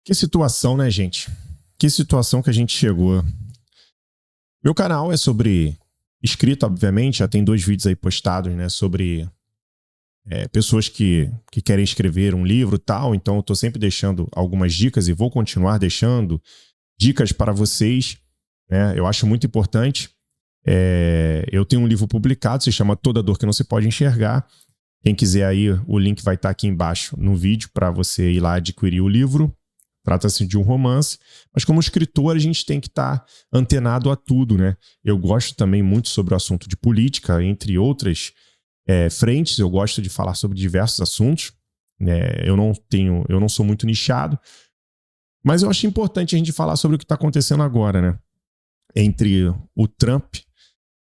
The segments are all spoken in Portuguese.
Que situação, né, gente? Que situação que a gente chegou. Meu canal é sobre escrita, obviamente. Já tem 2 vídeos aí postados, né? Sobre pessoas que querem escrever um livro e tal. Então eu tô sempre deixando algumas dicas e vou continuar deixando dicas para vocês, né? Eu acho muito importante. Eu tenho um livro publicado, se chama Toda Dor que Não Se Pode Enxergar. Quem quiser aí, o link vai estar aqui embaixo no vídeo para você ir lá adquirir o livro. Trata-se de um romance, mas como escritor a gente tem que estar antenado a tudo, né? Eu gosto também muito sobre o assunto de política, entre outras frentes. Eu gosto de falar sobre diversos assuntos. Eu não sou muito nichado, mas eu acho importante a gente falar sobre o que está acontecendo agora, né? Entre o Trump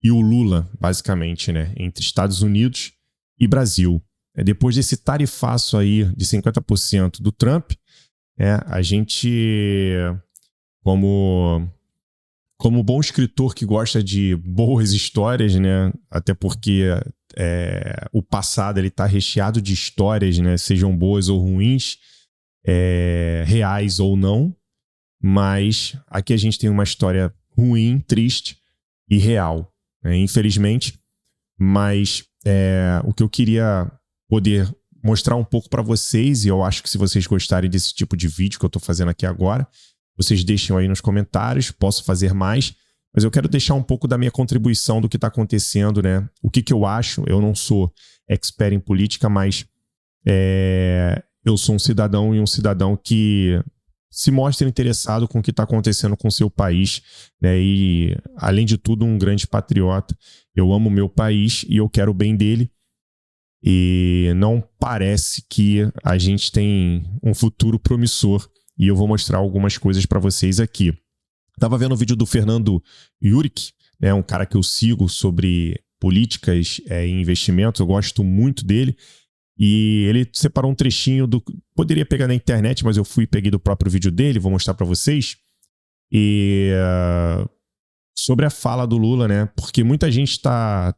e o Lula, basicamente, né? Entre Estados Unidos e Brasil. Depois desse tarifaço aí de 50% do Trump, a gente, como bom escritor que gosta de boas histórias, né? Até porque o passado ele está recheado de histórias, né? Sejam boas ou ruins, reais ou não. Mas aqui a gente tem uma história ruim, triste e real, né? Infelizmente. Mas o que eu queria poder mostrar um pouco para vocês, e eu acho que se vocês gostarem desse tipo de vídeo que eu estou fazendo aqui agora, vocês deixem aí nos comentários, posso fazer mais, mas eu quero deixar um pouco da minha contribuição do que está acontecendo, né? O que eu acho. Eu não sou expert em política, mas eu sou um cidadão que se mostra interessado com o que está acontecendo com o seu país, né? E, além de tudo, um grande patriota. Eu amo o meu país e eu quero o bem dele. E não parece que a gente tem um futuro promissor. E eu vou mostrar algumas coisas para vocês aqui. Estava vendo o vídeo do Fernando Yurick, né, um cara que eu sigo sobre políticas e investimentos. Eu gosto muito dele. E ele separou um trechinho do... Poderia pegar na internet, mas eu peguei do próprio vídeo dele. Vou mostrar para vocês. E... sobre a fala do Lula, né? Porque muita gente tá...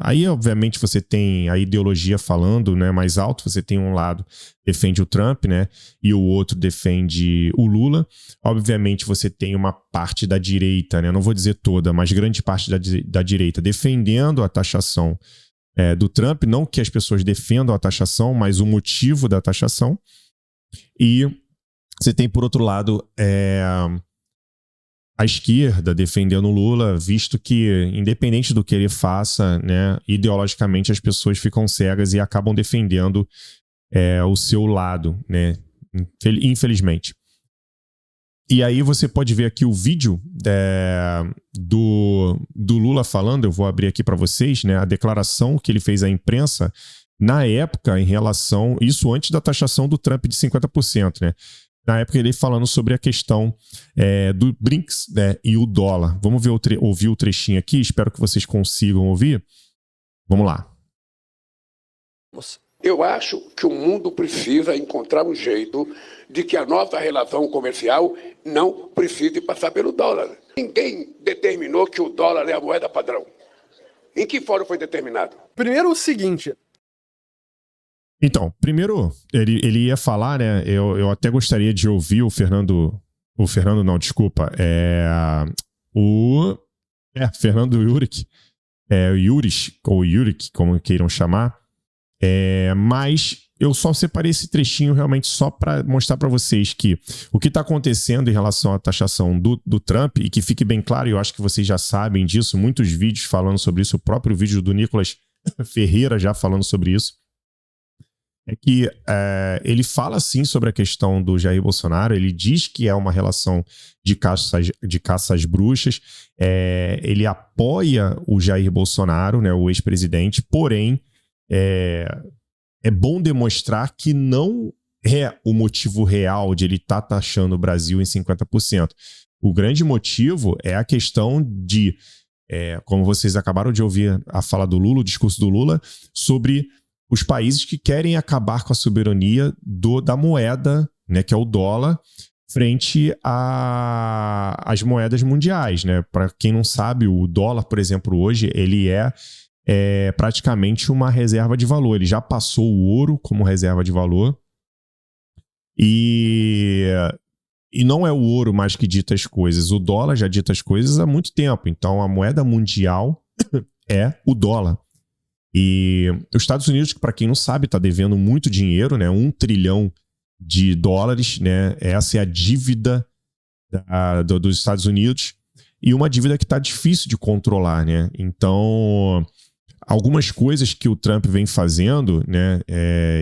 Aí, obviamente, você tem a ideologia falando, né, mais alto. Você tem um lado defende o Trump, né? E o outro defende o Lula. Obviamente, você tem uma parte da direita, né? Não vou dizer toda, mas grande parte da direita defendendo a taxação do Trump. Não que as pessoas defendam a taxação, mas o motivo da taxação. E você tem, por outro lado, a esquerda defendendo o Lula, visto que, independente do que ele faça, né, ideologicamente as pessoas ficam cegas e acabam defendendo o seu lado, né, infelizmente. E aí você pode ver aqui o vídeo do Lula falando. Eu vou abrir aqui para vocês, né, a declaração que ele fez à imprensa na época em relação... Isso antes da taxação do Trump de 50%, né? Na época ele falando sobre a questão do BRICS, né, e o dólar. Vamos ver ouvir o trechinho aqui. Espero que vocês consigam ouvir. Vamos lá. Eu acho que o mundo precisa encontrar um jeito de que a nossa relação comercial não precise passar pelo dólar. Ninguém determinou que o dólar é a moeda padrão. Em que fórum foi determinado? Primeiro o seguinte... Então, primeiro, ele ia falar, né? Eu até gostaria de ouvir o Fernando Yurick, ou Yurick, como queiram chamar. Mas eu só separei esse trechinho realmente só para mostrar para vocês que o que está acontecendo em relação à taxação do Trump, e que fique bem claro, e eu acho que vocês já sabem disso, muitos vídeos falando sobre isso, o próprio vídeo do Nicolas Ferreira já falando sobre isso, é que ele fala sim sobre a questão do Jair Bolsonaro. Ele diz que é uma relação de caça às bruxas. Ele apoia o Jair Bolsonaro, né, o ex-presidente, porém é bom demonstrar que não é o motivo real de ele estar taxando o Brasil em 50%. O grande motivo é a questão de, como vocês acabaram de ouvir a fala do Lula, o discurso do Lula, sobre os países que querem acabar com a soberania da moeda, né, que é o dólar, frente às moedas mundiais, né? Para quem não sabe, o dólar, por exemplo, hoje, ele é praticamente uma reserva de valor. Ele já passou o ouro como reserva de valor. E E não é o ouro mais que dita as coisas. O dólar já dita as coisas há muito tempo. Então, a moeda mundial é o dólar. E os Estados Unidos, que para quem não sabe, está devendo muito dinheiro, né? 1 trilhão de dólares, né? Essa é a dívida dos Estados Unidos. E uma dívida que está difícil de controlar, né? Então, algumas coisas que o Trump vem fazendo, né?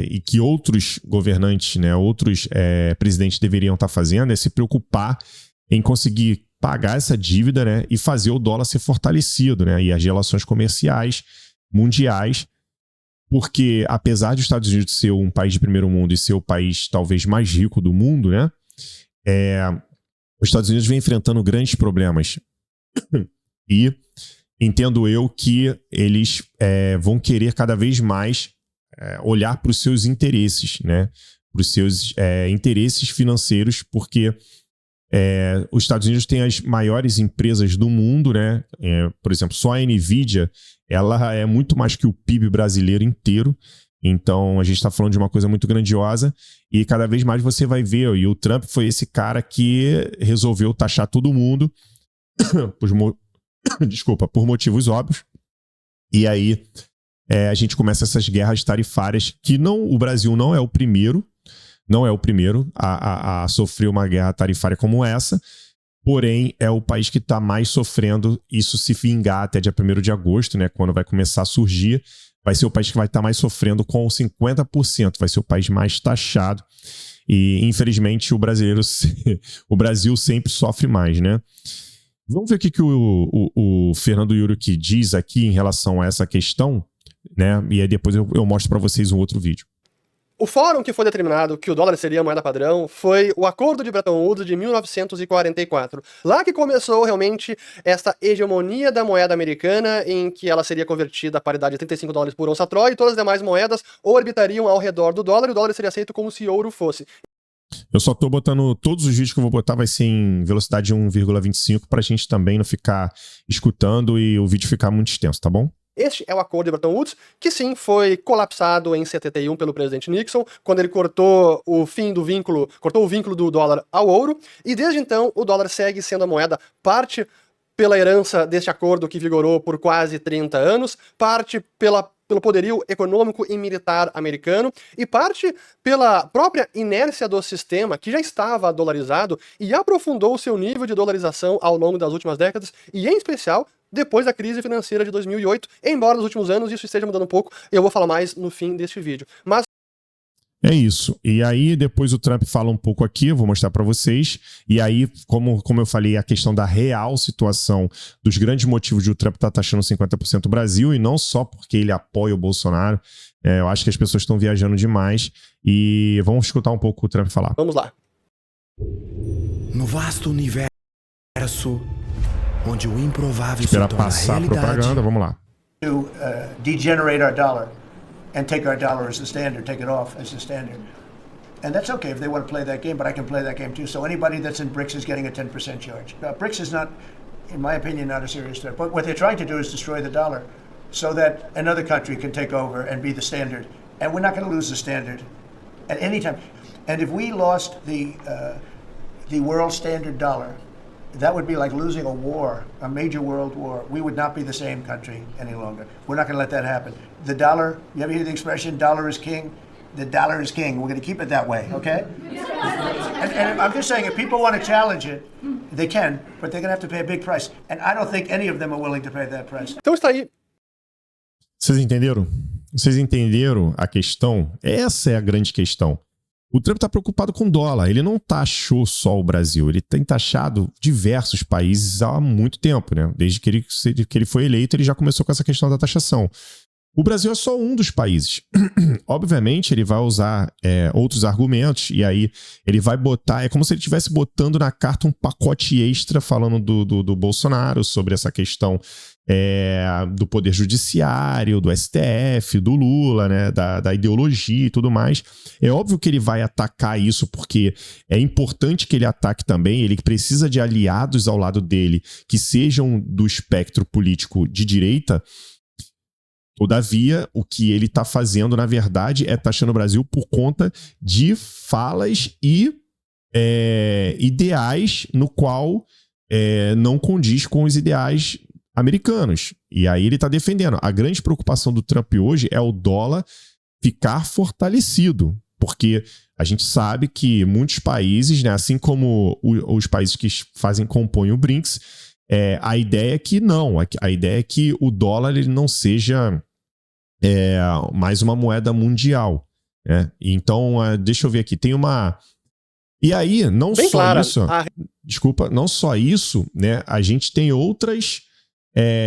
E que outros governantes, né? Outros presidentes deveriam estar fazendo é se preocupar em conseguir pagar essa dívida, né? E fazer o dólar ser fortalecido, né? E as relações comerciais mundiais, porque apesar dos Estados Unidos ser um país de primeiro mundo e ser o país talvez mais rico do mundo, né? Os Estados Unidos vem enfrentando grandes problemas. E entendo eu que eles vão querer cada vez mais olhar para os seus interesses, né? Para os seus interesses financeiros, porque os Estados Unidos têm as maiores empresas do mundo, né? Por exemplo, só a Nvidia, ela é muito mais que o PIB brasileiro inteiro. Então, a gente está falando de uma coisa muito grandiosa e cada vez mais você vai ver. E o Trump foi esse cara que resolveu taxar todo mundo por motivos óbvios. E aí a gente começa essas guerras tarifárias que o Brasil não é o primeiro a sofrer uma guerra tarifária como essa, porém é o país que está mais sofrendo isso se vingar até dia 1º de agosto, né, quando vai começar a surgir, vai ser o país que vai estar mais sofrendo com 50%, vai ser o país mais taxado e infelizmente o Brasil sempre sofre mais, né? Vamos ver o que o Fernando Yuruk diz aqui em relação a essa questão, né? E aí depois eu mostro para vocês um outro vídeo. O fórum que foi determinado que o dólar seria a moeda padrão foi o Acordo de Bretton Woods de 1944. Lá que começou realmente essa hegemonia da moeda americana, em que ela seria convertida à paridade de 35 dólares por onça Troy, e todas as demais moedas orbitariam ao redor do dólar, e o dólar seria aceito como se ouro fosse. Eu só tô botando, todos os vídeos que eu vou botar vai ser em velocidade 1,25 pra gente também não ficar escutando e o vídeo ficar muito extenso, tá bom? Este é o Acordo de Bretton Woods, que sim, foi colapsado em 71 pelo presidente Nixon, quando ele cortou o vínculo do dólar ao ouro, e desde então o dólar segue sendo a moeda, parte pela herança deste acordo que vigorou por quase 30 anos, parte pelo poderio econômico e militar americano, e parte pela própria inércia do sistema, que já estava dolarizado e aprofundou seu nível de dolarização ao longo das últimas décadas, e em especial depois da crise financeira de 2008, embora nos últimos anos isso esteja mudando um pouco, eu vou falar mais no fim deste vídeo. Mas é isso. E aí, depois o Trump fala um pouco aqui, eu vou mostrar para vocês. E aí, como eu falei, a questão da real situação dos grandes motivos de o Trump estar taxando 50% do Brasil, e não só porque ele apoia o Bolsonaro. Eu acho que as pessoas estão viajando demais. E vamos escutar um pouco o Trump falar. Vamos lá. No vasto universo onde o improvável Esperar se torna passar a realidade. propaganda, vamos lá. To degenerate our dollar and take our dollar as the standard, take it off as the standard. And that's okay if they want to play that game, but I can play that game too. So anybody that's in BRICS is getting a 10% charge. BRICS is not, in my opinion, not a serious threat. But what they're trying to do is destroy the dollar so that another country can take over and be the standard. And we're not going to lose the standard at any time. And if we lost the world standard dollar, that would be like losing a war, a major world war. We would not be the same country any longer. We're not going to let that happen. The dollar, you ever hear the expression, dollar is king? The dollar is king. We're going to keep it that way, okay? And I'm just saying, if people want to challenge it, they can, but they're going to have to pay a big price. And I don't think any of them are willing to pay that price. Então está aí. Vocês entenderam? Vocês entenderam a questão? Essa é a grande questão. O Trump está preocupado com dólar. Ele não taxou só o Brasil. Ele tem taxado diversos países há muito tempo, né? Desde que ele foi eleito, ele já começou com essa questão da taxação. O Brasil é só um dos países. Obviamente, ele vai usar outros argumentos e aí ele vai botar... É como se ele estivesse botando na carta um pacote extra falando do Bolsonaro sobre essa questão do poder judiciário, do STF, do Lula, né, da ideologia e tudo mais. É óbvio que ele vai atacar isso porque é importante que ele ataque também. Ele precisa de aliados ao lado dele que sejam do espectro político de direita. Todavia, o que ele está fazendo, na verdade, é taxando o Brasil por conta de falas e ideais no qual não condiz com os ideais americanos. E aí ele está defendendo. A grande preocupação do Trump hoje é o dólar ficar fortalecido, porque a gente sabe que muitos países, né, assim como os países que compõem o BRICS, a ideia é que não. A ideia é que o dólar ele não seja mais uma moeda mundial. Né? Então, deixa eu ver aqui. Tem uma... E aí, não Bem só clara. isso... Desculpa, não só isso, né? A gente tem outras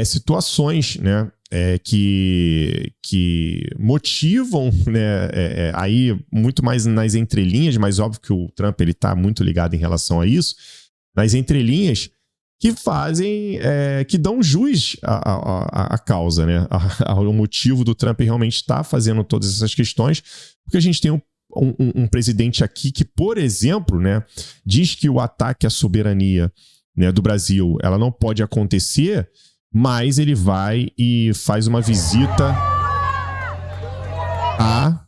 situações, né? Que motivam, né? Aí muito mais nas entrelinhas, mas óbvio que o Trump ele está muito ligado em relação a isso, nas entrelinhas que fazem, que dão jus à causa, né? Ao motivo do Trump realmente estar fazendo todas essas questões, porque a gente tem um presidente aqui que, por exemplo, né, diz que o ataque à soberania, né, do Brasil ela não pode acontecer, mas ele vai e faz uma visita a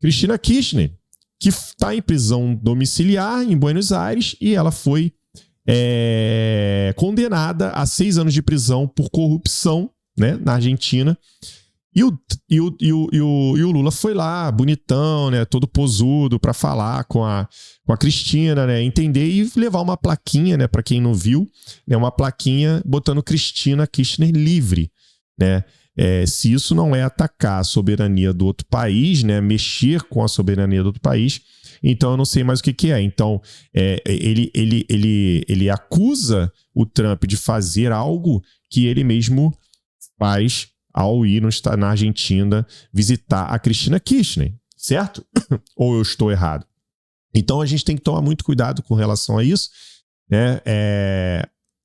Cristina Kirchner, que está em prisão domiciliar em Buenos Aires e ela foi condenada a 6 anos de prisão por corrupção, né, na Argentina. E o Lula foi lá, bonitão, né, todo posudo, para falar com a Cristina, né, entender e levar uma plaquinha, né, para quem não viu, né, uma plaquinha botando Cristina Kirchner livre, né. Se isso não é atacar a soberania do outro país, né, mexer com a soberania do outro país, então eu não sei mais o que é. Então ele acusa o Trump de fazer algo que ele mesmo faz ao ir na Argentina visitar a Cristina Kirchner, certo? Ou eu estou errado? Então a gente tem que tomar muito cuidado com relação a isso, né?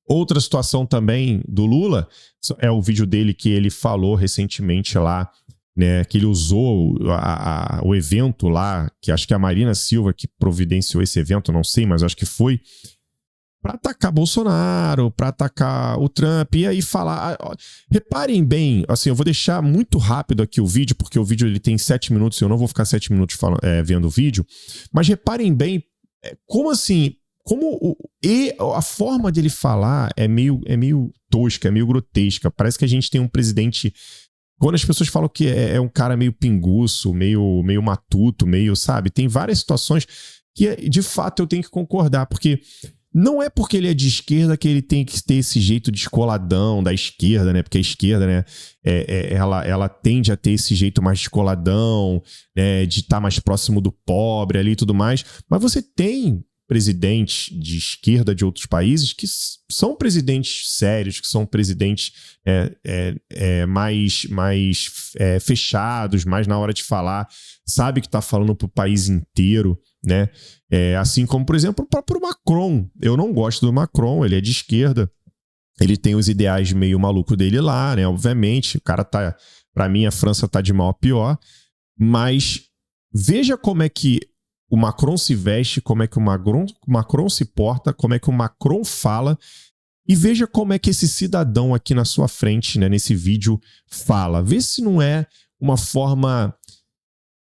Outra situação também do Lula é o vídeo dele que ele falou recentemente lá, né? Que ele usou o evento lá, que acho que a Marina Silva que providenciou esse evento, não sei, mas acho que foi, para atacar Bolsonaro, para atacar o Trump, e aí falar... Reparem bem, assim, eu vou deixar muito rápido aqui o vídeo, porque o vídeo ele tem 7 minutos, e eu não vou ficar 7 minutos vendo o vídeo, mas reparem bem, como assim, a forma dele falar é meio tosca, é meio grotesca, parece que a gente tem um presidente... Quando as pessoas falam que é um cara meio pinguço, meio matuto, sabe, tem várias situações que, de fato, eu tenho que concordar, porque... Não é porque ele é de esquerda que ele tem que ter esse jeito descoladão da esquerda, né? Porque a esquerda, né, ela tende a ter esse jeito mais descoladão, né, de estar mais próximo do pobre ali e tudo mais. Mas você tem presidentes de esquerda de outros países que são presidentes sérios, que são presidentes mais fechados, mais na hora de falar, sabe que está falando para o país inteiro, né? Assim como, por exemplo, o próprio Macron. Eu não gosto do Macron, ele é de esquerda, ele tem os ideais meio maluco dele lá, né? Obviamente, o cara tá... Para mim, a França tá de mal a pior, mas veja como é que o Macron se veste, como é que o Macron se porta, como é que o Macron fala, e veja como é que esse cidadão aqui na sua frente, né, nesse vídeo, fala. Vê se não é uma forma,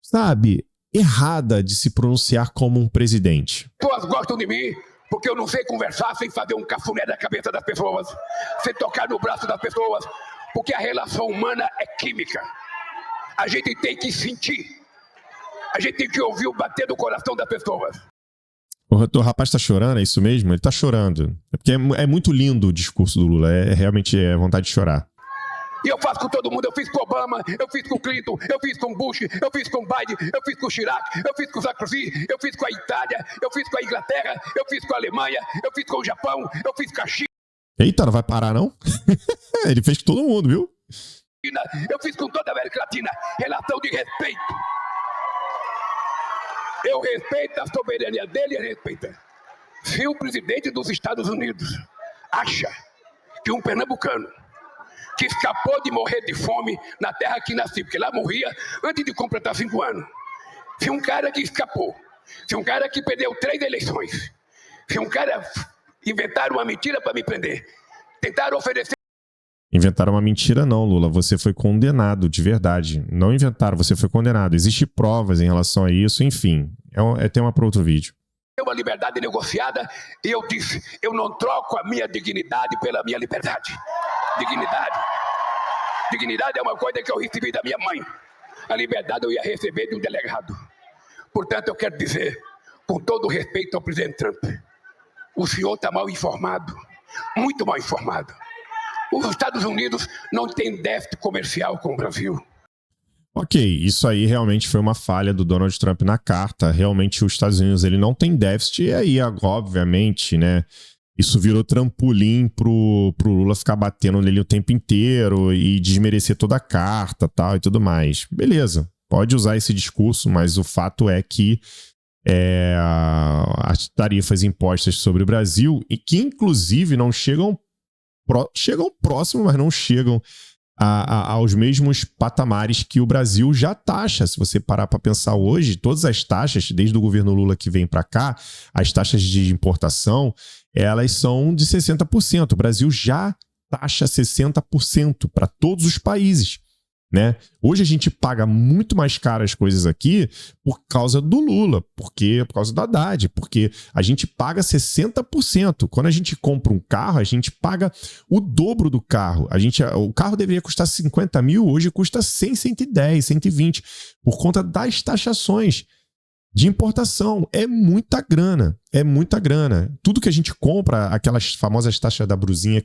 sabe, errada de se pronunciar como um presidente. As pessoas gostam de mim porque eu não sei conversar sem fazer um cafuné da cabeça das pessoas, sem tocar no braço das pessoas, porque a relação humana é química. A gente tem que sentir. A gente tem que ouvir o bater do coração das pessoas. O rapaz tá chorando, é isso mesmo? Ele tá chorando. É porque é muito lindo o discurso do Lula. Realmente vontade de chorar. E eu faço com todo mundo. Eu fiz com Obama, eu fiz com Clinton, eu fiz com Bush, eu fiz com Biden, eu fiz com Chirac, eu fiz com Sarkozy, eu fiz com a Itália, eu fiz com a Inglaterra, eu fiz com a Alemanha, eu fiz com o Japão, eu fiz com a China. Eita, não vai parar não? Ele fez com todo mundo, viu? Eu fiz com toda a América Latina. Relação de respeito. Eu respeito a soberania dele e ele respeita. Se o presidente dos Estados Unidos acha que um pernambucano que escapou de morrer de fome na terra que nasci, porque lá morria antes de completar 5 anos, se um cara que escapou, se um cara que perdeu 3 eleições, se um cara inventaram uma mentira para me prender, tentaram oferecer... Inventaram uma mentira não, Lula. Você foi condenado, de verdade. Não inventaram, você foi condenado. Existem provas em relação a isso, enfim. É tema para outro vídeo. uma liberdade negociada, e eu disse, eu não troco a minha dignidade pela minha liberdade. Dignidade é uma coisa que eu recebi da minha mãe. A liberdade eu ia receber de um delegado. Portanto, eu quero dizer, com todo respeito ao presidente Trump, o senhor está mal informado, muito mal informado. Os Estados Unidos não têm déficit comercial com o Brasil. Ok, isso aí realmente foi uma falha do Donald Trump na carta. Realmente os Estados Unidos ele não tem déficit, e aí, obviamente, né, isso virou trampolim pro Lula ficar batendo nele o tempo inteiro e desmerecer toda a carta, tal, e tudo mais. Beleza, pode usar esse discurso, mas o fato é que as tarifas impostas sobre o Brasil, e que inclusive não chegam próximo, mas não chegam aos mesmos patamares que o Brasil já taxa. Se você parar para pensar hoje, todas as taxas, desde o governo Lula que vem para cá, as taxas de importação, elas são de 60%. O Brasil já taxa 60% para todos os países, né? Hoje a gente paga muito mais caro as coisas aqui por causa do Lula, por causa do Haddad, porque a gente paga 60%. Quando a gente compra um carro, a gente paga o dobro do carro. O carro deveria custar 50 mil, hoje custa 100, 110, 120, por conta das taxações de importação. É muita grana, é muita grana. Tudo que a gente compra, aquelas famosas taxas da brusinha,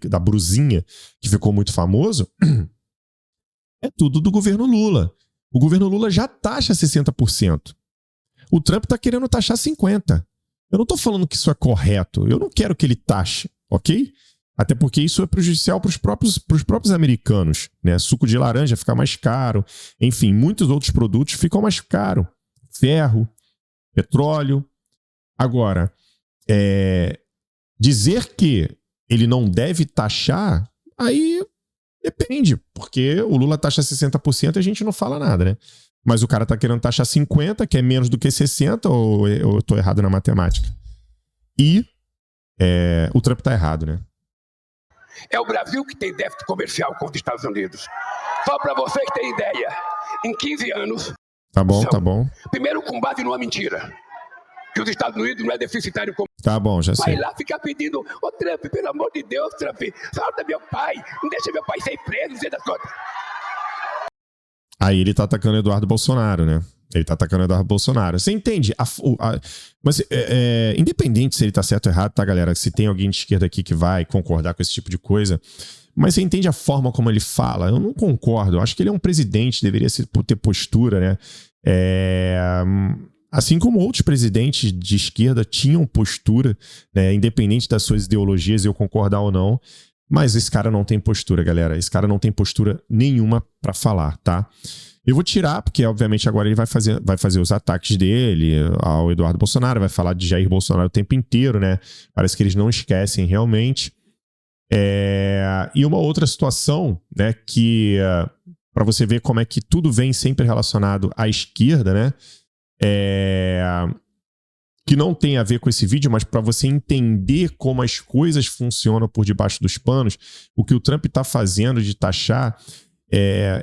que ficou muito famoso, é tudo do governo Lula. O governo Lula já taxa 60%. O Trump está querendo taxar 50%. Eu não estou falando que isso é correto. Eu não quero que ele taxe, ok? Até porque isso é prejudicial para os próprios americanos, né? Suco de laranja fica mais caro. Enfim, muitos outros produtos ficam mais caros. Ferro, petróleo. Agora, dizer que ele não deve taxar, aí depende, porque o Lula taxa 60% e a gente não fala nada, né? Mas o cara tá querendo taxar 50%, que é menos do que 60%, ou eu tô errado na matemática? E o Trump tá errado, né? É o Brasil que tem déficit comercial com os Estados Unidos. Só para vocês terem ideia, em 15 anos... Tá bom. Primeiro, com base numa mentira, que os Estados Unidos não é deficitário como... Tá bom, já sei. Vai lá ficar pedindo, Trump, pelo amor de Deus, Trump, solta meu pai, não deixa meu pai ser preso, não sei das coisas. Aí ele tá atacando o Eduardo Bolsonaro, né? Você entende? Mas independente se ele tá certo ou errado, tá, galera? Se tem alguém de esquerda aqui que vai concordar com esse tipo de coisa, mas você entende a forma como ele fala? Eu não concordo. Eu acho que ele é um presidente, deveria ter postura, né? Assim como outros presidentes de esquerda tinham postura, né, independente das suas ideologias, eu concordar ou não, mas esse cara não tem postura, galera. Esse cara não tem postura nenhuma para falar, tá? Eu vou tirar, porque obviamente agora ele vai fazer os ataques dele ao Eduardo Bolsonaro, vai falar de Jair Bolsonaro o tempo inteiro, né? Parece que eles não esquecem realmente. E uma outra situação, né, que para você ver como é que tudo vem sempre relacionado à esquerda, né? Que não tem a ver com esse vídeo, mas para você entender como as coisas funcionam por debaixo dos panos, o que o Trump está fazendo de taxar,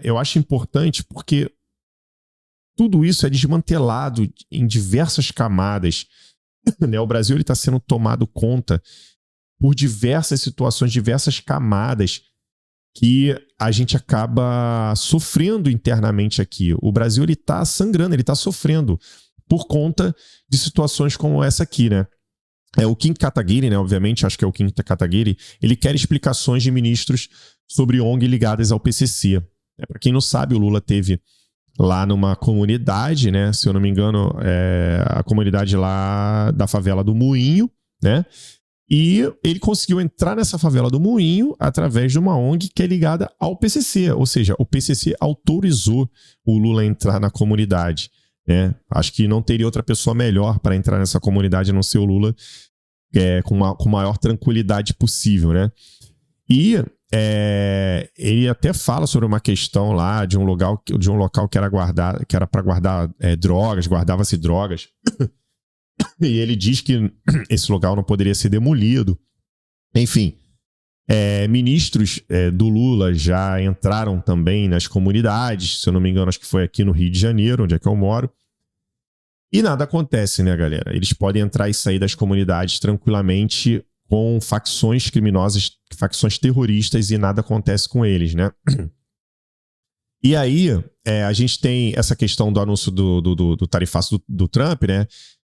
eu acho importante porque tudo isso é desmantelado em diversas camadas, né? O Brasil está sendo tomado conta por diversas situações, diversas camadas que a gente acaba sofrendo internamente aqui. O Brasil está sangrando, ele está sofrendo por conta de situações como essa aqui, né? O Kim Kataguiri, né? Obviamente, acho que é o Kim Kataguiri, ele quer explicações de ministros sobre ONG ligadas ao PCC. Para quem não sabe, o Lula teve lá numa comunidade, né? Se eu não me engano, a comunidade lá da favela do Moinho, né? E ele conseguiu entrar nessa favela do Moinho através de uma ONG que é ligada ao PCC. Ou seja, o PCC autorizou o Lula a entrar na comunidade, né? Acho que não teria outra pessoa melhor para entrar nessa comunidade a não ser o Lula, com a maior tranquilidade possível, né? E ele até fala sobre uma questão lá de um local que era para guardar drogas, guardava-se drogas. E ele diz que esse local não poderia ser demolido. Enfim, ministros do Lula já entraram também nas comunidades. Se eu não me engano, acho que foi aqui no Rio de Janeiro, onde é que eu moro. E nada acontece, né, galera? Eles podem entrar e sair das comunidades tranquilamente com facções criminosas, facções terroristas, e nada acontece com eles, né? E aí, a gente tem essa questão do anúncio do tarifaço do Trump, né?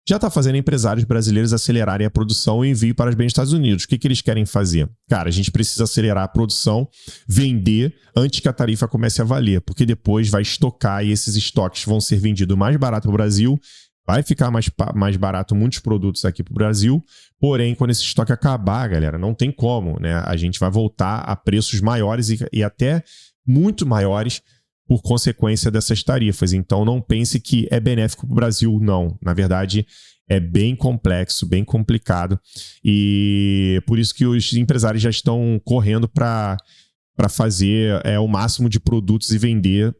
Já está fazendo empresários brasileiros acelerarem a produção e envio para os bens dos Estados Unidos. O que eles querem fazer? Cara, a gente precisa acelerar a produção, vender antes que a tarifa comece a valer, porque depois vai estocar e esses estoques vão ser vendidos mais barato para o Brasil, vai ficar mais barato muitos produtos aqui para o Brasil, porém, quando esse estoque acabar, galera, não tem como, né? A gente vai voltar a preços maiores e até muito maiores por consequência dessas tarifas. Então, não pense que é benéfico para o Brasil, não. Na verdade, é bem complexo, bem complicado. E por isso que os empresários já estão correndo para fazer o máximo de produtos e vender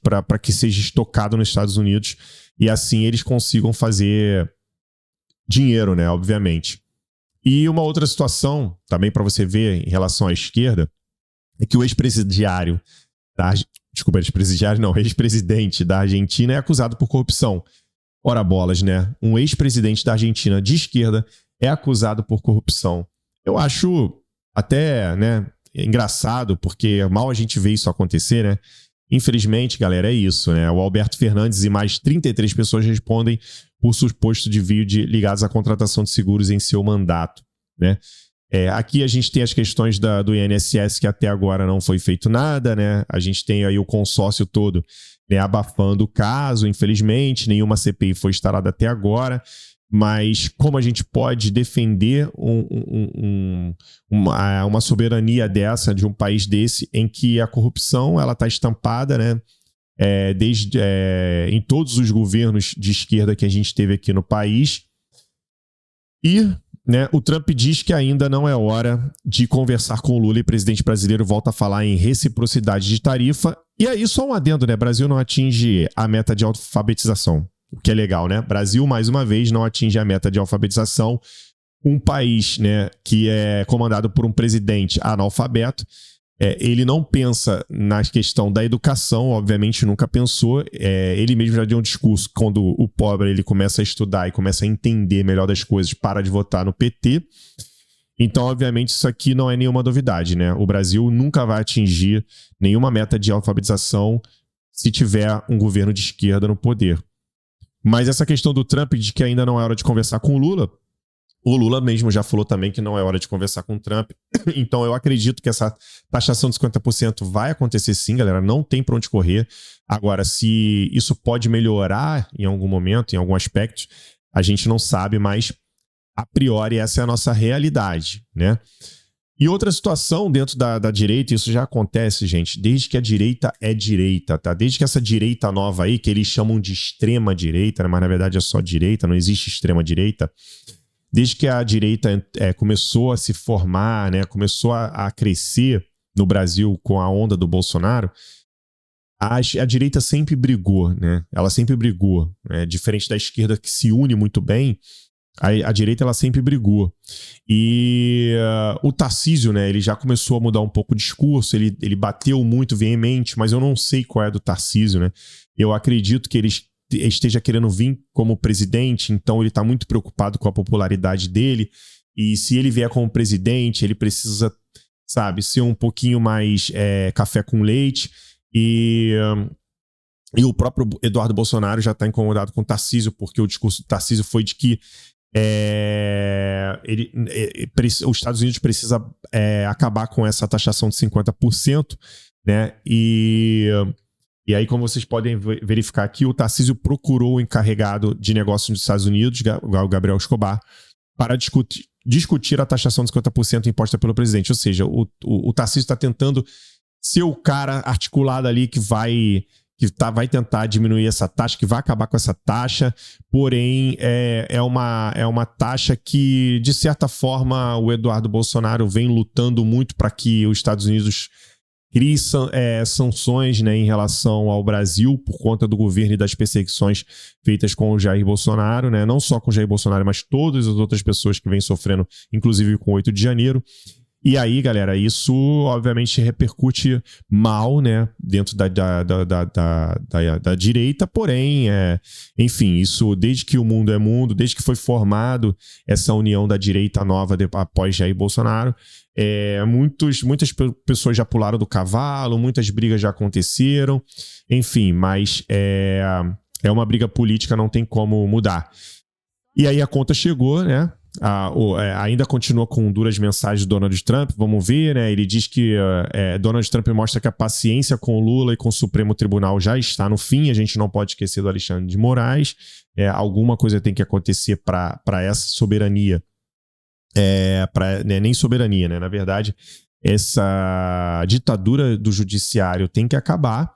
para que seja estocado nos Estados Unidos. E assim eles consigam fazer dinheiro, né? Obviamente. E uma outra situação, também para você ver em relação à esquerda, é que o ex-presidiário ex-presidente da Argentina é acusado por corrupção. Ora bolas, né? Um ex-presidente da Argentina de esquerda é acusado por corrupção. Eu acho até, né, engraçado, porque mal a gente vê isso acontecer, né? Infelizmente, galera, é isso, né? O Alberto Fernandes e mais 33 pessoas respondem por suposto desvio ligados à contratação de seguros em seu mandato, né? Aqui a gente tem as questões do INSS, que até agora não foi feito nada, né? A gente tem aí o consórcio todo, né, abafando o caso, infelizmente, nenhuma CPI foi instalada até agora, mas como a gente pode defender uma soberania dessa, de um país desse, em que a corrupção está estampada, né? Em todos os governos de esquerda que a gente teve aqui no país. E, né, o Trump diz que ainda não é hora de conversar com o Lula, e o presidente brasileiro volta a falar em reciprocidade de tarifa. E aí, só um adendo, né? Brasil não atinge a meta de alfabetização, o que é legal, né? Brasil, mais uma vez, não atinge a meta de alfabetização. Um país, né, que é comandado por um presidente analfabeto, ele não pensa na questão da educação, obviamente nunca pensou. Ele mesmo já deu um discurso, quando o pobre ele começa a estudar e começa a entender melhor das coisas, para de votar no PT. Então, obviamente, isso aqui não é nenhuma novidade, né? O Brasil nunca vai atingir nenhuma meta de alfabetização se tiver um governo de esquerda no poder. Mas essa questão do Trump, de que ainda não é hora de conversar com o Lula mesmo já falou também que não é hora de conversar com o Trump. Então eu acredito que essa taxação de 50% vai acontecer sim, galera. Não tem para onde correr. Agora, se isso pode melhorar em algum momento, em algum aspecto, a gente não sabe, mas a priori essa é a nossa realidade, né? E outra situação dentro da direita, isso já acontece, gente, desde que a direita é direita, tá? Desde que essa direita nova aí, que eles chamam de extrema direita, né? Mas na verdade é só direita, não existe extrema direita. Desde que a direita começou a se formar, né, começou a crescer no Brasil com a onda do Bolsonaro, a direita sempre brigou, né? Ela sempre brigou. Diferente da esquerda, que se une muito bem, a direita ela sempre brigou. E o Tarcísio, né, ele já começou a mudar um pouco o discurso, ele bateu muito veemente, mas eu não sei qual é do Tarcísio, né? Eu acredito que ele esteja querendo vir como presidente, então ele está muito preocupado com a popularidade dele, e se ele vier como presidente, ele precisa, sabe, ser um pouquinho mais café com leite, e o próprio Eduardo Bolsonaro já está incomodado com o Tarcísio, porque o discurso do Tarcísio foi de que os Estados Unidos precisa acabar com essa taxação de 50%, né, E aí, como vocês podem verificar aqui, o Tarcísio procurou o encarregado de negócios dos Estados Unidos, o Gabriel Escobar, para discutir a taxação de 50% imposta pelo presidente. Ou seja, o Tarcísio está tentando ser o cara articulado ali que vai tentar diminuir essa taxa, que vai acabar com essa taxa, porém é uma taxa que, de certa forma, o Eduardo Bolsonaro vem lutando muito para que os Estados Unidos crie sanções, né, em relação ao Brasil, por conta do governo e das perseguições feitas com o Jair Bolsonaro, né? Não só com o Jair Bolsonaro, mas todas as outras pessoas que vêm sofrendo, inclusive com o 8 de janeiro. E aí, galera, isso obviamente repercute mal, né, dentro da direita, porém, enfim, isso desde que o mundo é mundo, desde que foi formado essa união da direita nova após Jair Bolsonaro, muitas pessoas já pularam do cavalo, muitas brigas já aconteceram, enfim, mas é uma briga política, não tem como mudar. E aí a conta chegou, né? Ainda continua com duras mensagens do Donald Trump, vamos ver, né? Ele diz que Donald Trump mostra que a paciência com o Lula e com o Supremo Tribunal já está no fim, a gente não pode esquecer do Alexandre de Moraes, alguma coisa tem que acontecer para essa soberania, nem soberania, né? Na verdade, essa ditadura do judiciário tem que acabar,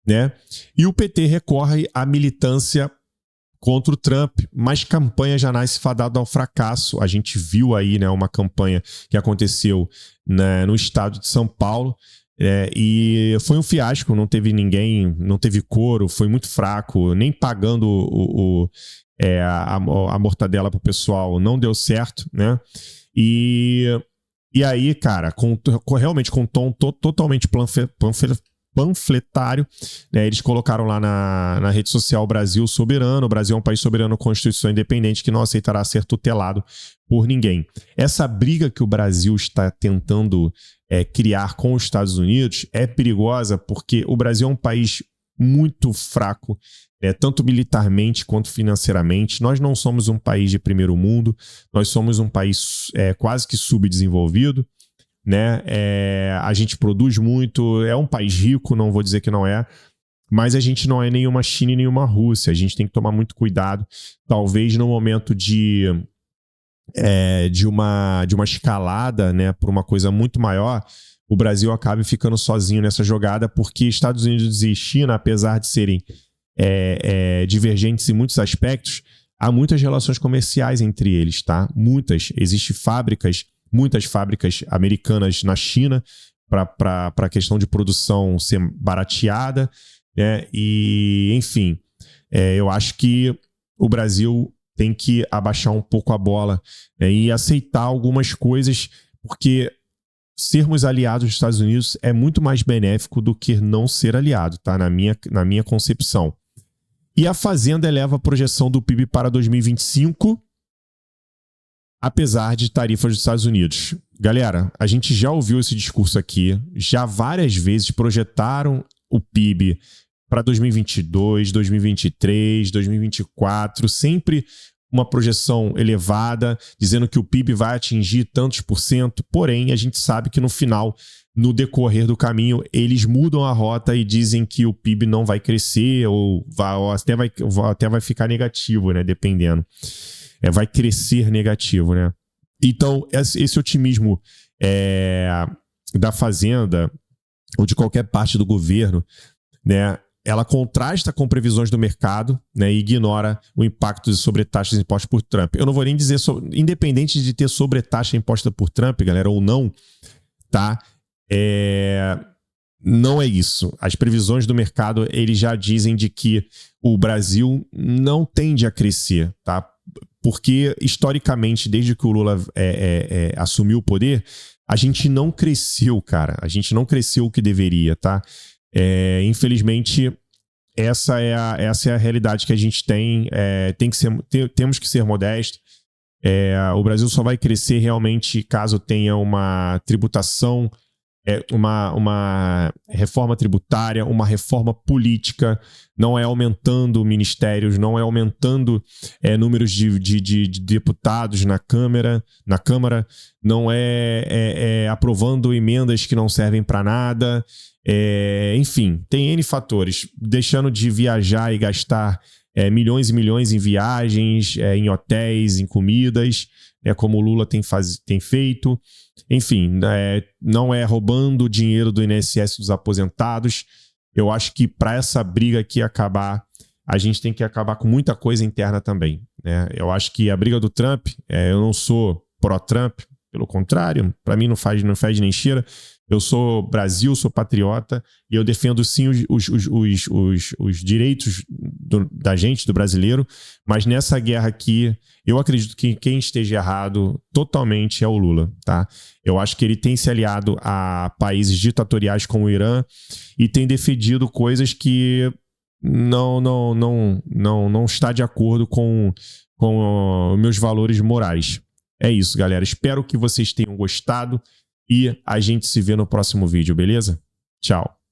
né? E o PT recorre à militância contra o Trump, mas campanha já nasce fadada ao fracasso. A gente viu aí, né, uma campanha que aconteceu, né, no estado de São Paulo, e foi um fiasco, não teve ninguém, não teve coro, foi muito fraco, nem pagando a mortadela pro pessoal não deu certo, né? E aí, cara, realmente com um tom totalmente panfletário, né? Eles colocaram lá na rede social Brasil soberano. O Brasil é um país soberano, Constituição independente, que não aceitará ser tutelado por ninguém. Essa briga que o Brasil está tentando criar com os Estados Unidos é perigosa porque o Brasil é um país muito fraco, tanto militarmente quanto financeiramente. Nós não somos um país de primeiro mundo, nós somos um país quase que subdesenvolvido, né? A gente produz muito, é um país rico, não vou dizer que não é, mas a gente não é nenhuma China e nenhuma Rússia. A gente tem que tomar muito cuidado, talvez no momento de uma escalada, né, por uma coisa muito maior, o Brasil acabe ficando sozinho nessa jogada, porque Estados Unidos e China, apesar de serem divergentes em muitos aspectos, há muitas relações comerciais entre eles, tá? Existem muitas fábricas americanas na China para a questão de produção ser barateada, né? E, enfim, eu acho que o Brasil tem que abaixar um pouco a bola, e aceitar algumas coisas, porque sermos aliados dos Estados Unidos é muito mais benéfico do que não ser aliado, tá? Na minha concepção. E a Fazenda eleva a projeção do PIB para 2025, apesar de tarifas dos Estados Unidos. Galera, a gente já ouviu esse discurso aqui, já várias vezes projetaram o PIB para 2022, 2023, 2024, sempre uma projeção elevada, dizendo que o PIB vai atingir tantos por cento, porém a gente sabe que no final, no decorrer do caminho, eles mudam a rota e dizem que o PIB não vai crescer ou até vai ficar negativo, né? Dependendo. Vai crescer negativo, né? Então, esse otimismo da Fazenda ou de qualquer parte do governo, né, ela contrasta com previsões do mercado, né, e ignora o impacto de sobretaxas impostas por Trump. Eu não vou nem dizer, independente de ter sobretaxa imposta por Trump, galera, ou não, tá? Não é isso. As previsões do mercado, eles já dizem de que o Brasil não tende a crescer, tá? Porque, historicamente, desde que o Lula assumiu o poder, a gente não cresceu, cara. A gente não cresceu o que deveria, tá? Infelizmente, essa é a realidade que a gente tem. Temos que ser modestos. O Brasil só vai crescer realmente caso tenha uma tributação, uma reforma tributária, uma reforma política. Não é aumentando ministérios, não é aumentando números de deputados na Câmara, não é aprovando emendas que não servem para nada. Enfim, tem N fatores, deixando de viajar e gastar milhões e milhões em viagens, em hotéis, em comidas, como o Lula tem feito. Enfim, não é roubando o dinheiro do INSS dos aposentados. Eu acho que para essa briga aqui acabar, a gente tem que acabar com muita coisa interna também, né? Eu acho que a briga do Trump, eu não sou pró-Trump, pelo contrário, para mim não faz nem cheira. Eu sou Brasil, sou patriota e eu defendo sim os direitos da gente, do brasileiro, mas nessa guerra aqui, eu acredito que quem esteja errado totalmente é o Lula, tá? Eu acho que ele tem se aliado a países ditatoriais como o Irã e tem defendido coisas que não está de acordo com os meus valores morais. É isso, galera. Espero que vocês tenham gostado e a gente se vê no próximo vídeo, beleza? Tchau.